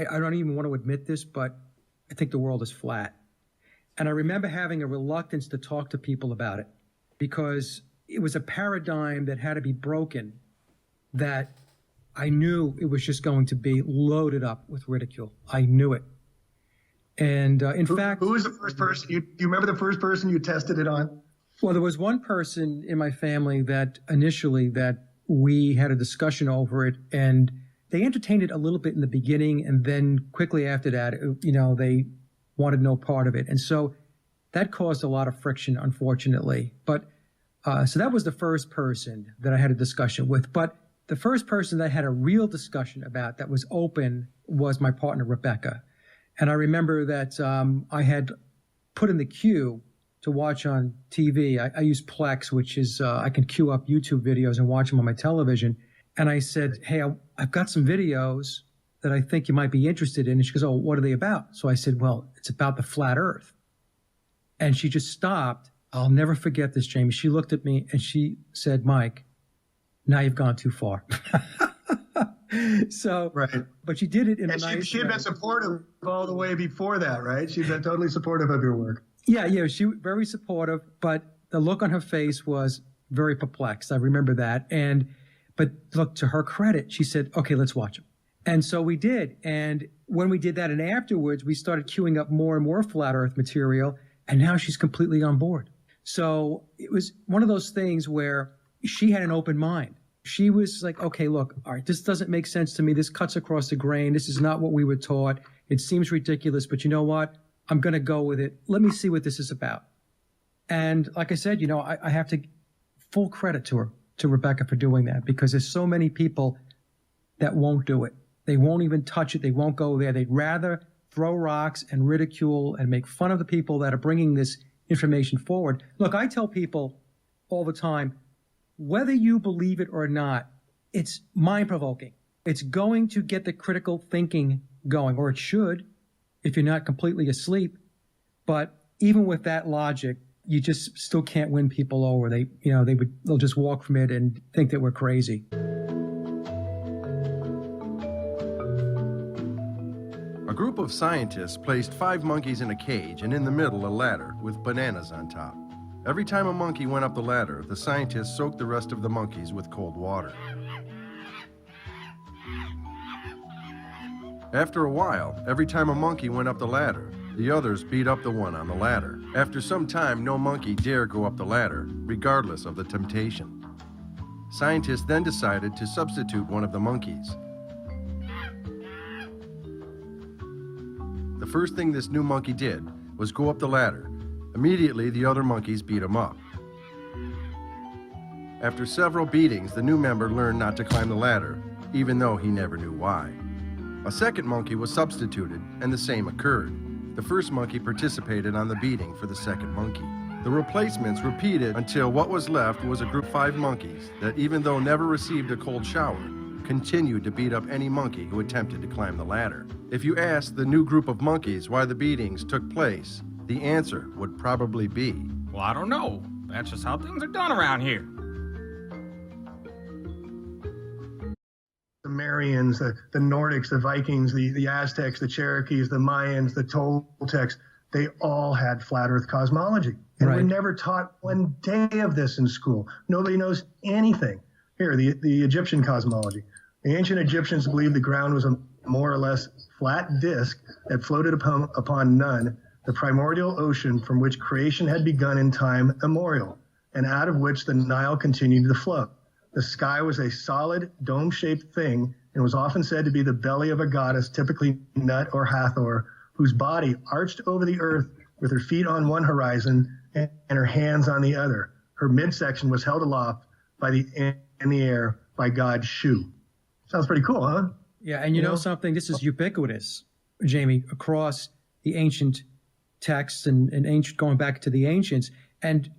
I don't even want to admit this, but I think the world is flat. And I remember having a reluctance to talk to people about it because it was a paradigm that had to be broken, that I knew it was just going to be loaded up with ridicule. I knew it. And in fact... Who was the first person? Do you remember the first person you tested it on? Well, there was one person in my family that initially that we had a discussion over it, and they entertained it a little bit in the beginning, and then quickly after that, they wanted no part of it. And so that caused a lot of friction, unfortunately. But so that was the first person that I had a discussion with. But the first person that I had a real discussion about that was open was my partner, Rebecca. And I remember that I had put in the queue to watch on TV. I use Plex, which is I can queue up YouTube videos and watch them on my television. And I said, hey, I've got some videos that I think you might be interested in. And she goes, oh, what are they about? So I said, well, it's about the flat earth. And she just stopped. I'll never forget this, Jamie. She looked at me and she said, Mike, now you've gone too far. So, right. But she did it in a nice way. She had been supportive all the way before that, right? She's been totally supportive of your work. Yeah, she was very supportive, but the look on her face was very perplexed. I remember that. But look, to her credit, she said, okay, let's watch them. And so we did. And when we did that and afterwards, we started queuing up more and more flat earth material. And now she's completely on board. So it was one of those things where she had an open mind. She was like, okay, look, all right, this doesn't make sense to me. This cuts across the grain. This is not what we were taught. It seems ridiculous, but you know what? I'm going to go with it. Let me see what this is about. And like I said, I have to full credit to her, to Rebecca, for doing that, because there's so many people that won't do it. They won't even touch it. They won't go there. They'd rather throw rocks and ridicule and make fun of the people that are bringing this information forward. Look, I tell people all the time, whether you believe it or not, it's mind-provoking. It's going to get the critical thinking going, or it should, if you're not completely asleep. But even with that logic, you just still can't win people over. They'll just walk from it and think that we're crazy. A group of scientists placed 5 monkeys in a cage and in the middle a ladder with bananas on top. Every time a monkey went up the ladder, the scientists soaked the rest of the monkeys with cold water. After a while, every time a monkey went up the ladder, the others beat up the one on the ladder. After some time, no monkey dared go up the ladder, regardless of the temptation. Scientists then decided to substitute one of the monkeys. The first thing this new monkey did was go up the ladder. Immediately, the other monkeys beat him up. After several beatings, the new member learned not to climb the ladder, even though he never knew why. A second monkey was substituted, and the same occurred. The first monkey participated on the beating for the second monkey. The replacements repeated until what was left was a group of 5 monkeys that, even though never received a cold shower, continued to beat up any monkey who attempted to climb the ladder. If you asked the new group of monkeys why the beatings took place, the answer would probably be, well, I don't know. That's just how things are done around here. The Sumerians, the Nordics, the Vikings, the Aztecs, the Cherokees, the Mayans, the Toltecs, they all had flat earth cosmology. And right. We're never taught one day of this in school. Nobody knows anything. Here, the Egyptian cosmology. The ancient Egyptians believed the ground was a more or less flat disk that floated upon none, the primordial ocean from which creation had begun in time immemorial, and out of which the Nile continued to flow. The sky was a solid, dome-shaped thing and was often said to be the belly of a goddess, typically Nut or Hathor, whose body arched over the earth with her feet on one horizon and her hands on the other. Her midsection was held aloft in the air by God's Shu. Sounds pretty cool, huh? Yeah, and you know something? This is ubiquitous, Jamie, across the ancient texts and ancient, going back to the ancients. And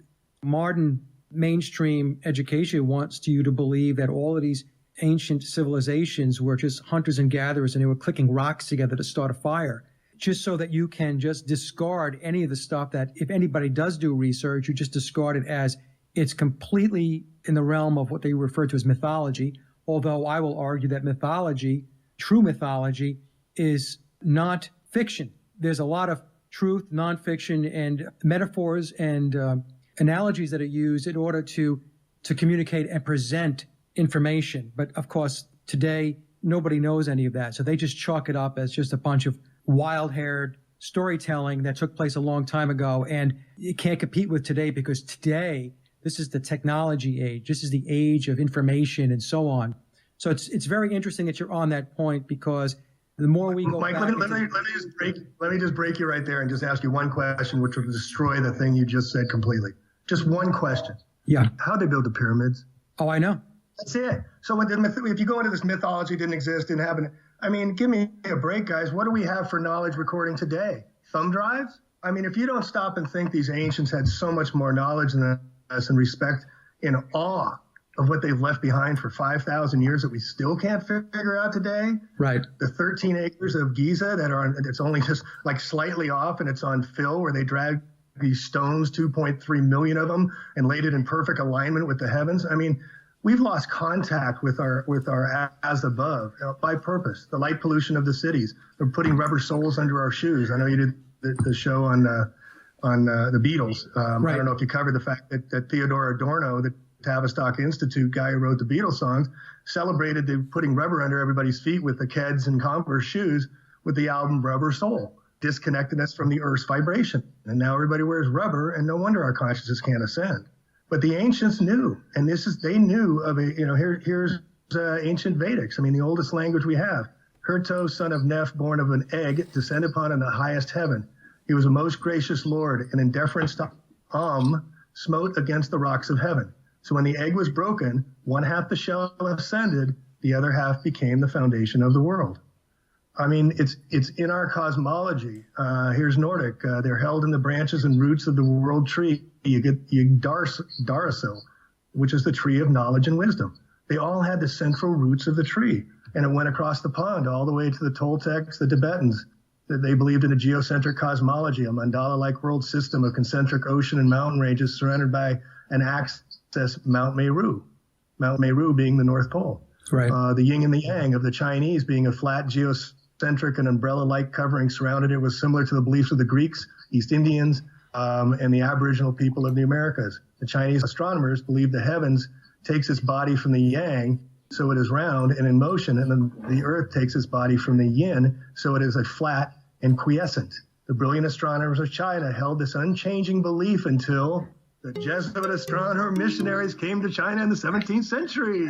modern mainstream education wants you to believe that all of these ancient civilizations were just hunters and gatherers, and they were clicking rocks together to start a fire, just so that you can just discard any of the stuff that, if anybody does do research, you just discard it as it's completely in the realm of what they refer to as mythology. Although I will argue that mythology, true mythology, is not fiction. There's a lot of truth, nonfiction, and metaphors and analogies that are used in order to communicate and present information. But of course, today, nobody knows any of that. So they just chalk it up as just a bunch of wild-haired storytelling that took place a long time ago. And you can't compete with today because today, this is the technology age. This is the age of information and so on. So it's very interesting that you're on that point because the more we go Mike, back... let me just break you right there and just ask you one question, which will destroy the thing you just said completely. Just one question. Yeah. How'd they build the pyramids? Oh, I know. That's it. So if you go into this mythology, didn't exist, didn't happen. I mean, give me a break, guys. What do we have for knowledge recording today? Thumb drives? I mean, if you don't stop and think these ancients had so much more knowledge than us and respect in awe of what they've left behind for 5,000 years that we still can't figure out today. Right. The 13 acres of Giza it's only just like slightly off and it's on fill where they dragged these stones, 2.3 million of them, and laid it in perfect alignment with the heavens. I mean, we've lost contact with our as above by purpose. The light pollution of the cities. They're putting rubber soles under our shoes. I know you did the show on the Beatles. Right. I don't know if you covered the fact that Theodore Adorno, the Tavistock Institute guy who wrote the Beatles songs, celebrated the putting rubber under everybody's feet with the Keds and Converse shoes with the album Rubber Soul, disconnected us from the Earth's vibration. And now everybody wears rubber, and no wonder our consciousness can't ascend. But the ancients knew, and they knew of here's ancient Vedics. I mean, the oldest language we have. Herto, son of Neph, born of an egg, descended upon in the highest heaven. He was a most gracious Lord, and in deference to smote against the rocks of heaven. So when the egg was broken, one half the shell ascended, the other half became the foundation of the world. I mean, it's in our cosmology. Here's Nordic. They're held in the branches and roots of the world tree. You get Darasil, which is the tree of knowledge and wisdom. They all had the central roots of the tree, and it went across the pond all the way to the Toltecs, the Tibetans. That they believed in a geocentric cosmology, a mandala-like world system of concentric ocean and mountain ranges surrounded by an axis, Mount Meru. Mount Meru being the North Pole. Right. The yin and the yang of the Chinese being a flat geocentric and umbrella-like covering surrounded it was similar to the beliefs of the Greeks, East Indians, and the Aboriginal people of the Americas. The Chinese astronomers believed the heavens takes its body from the yang, so it is round and in motion, and then the earth takes its body from the yin, so it is a flat and quiescent. The brilliant astronomers of China held this unchanging belief until the Jesuit astronomer missionaries came to China in the 17th century.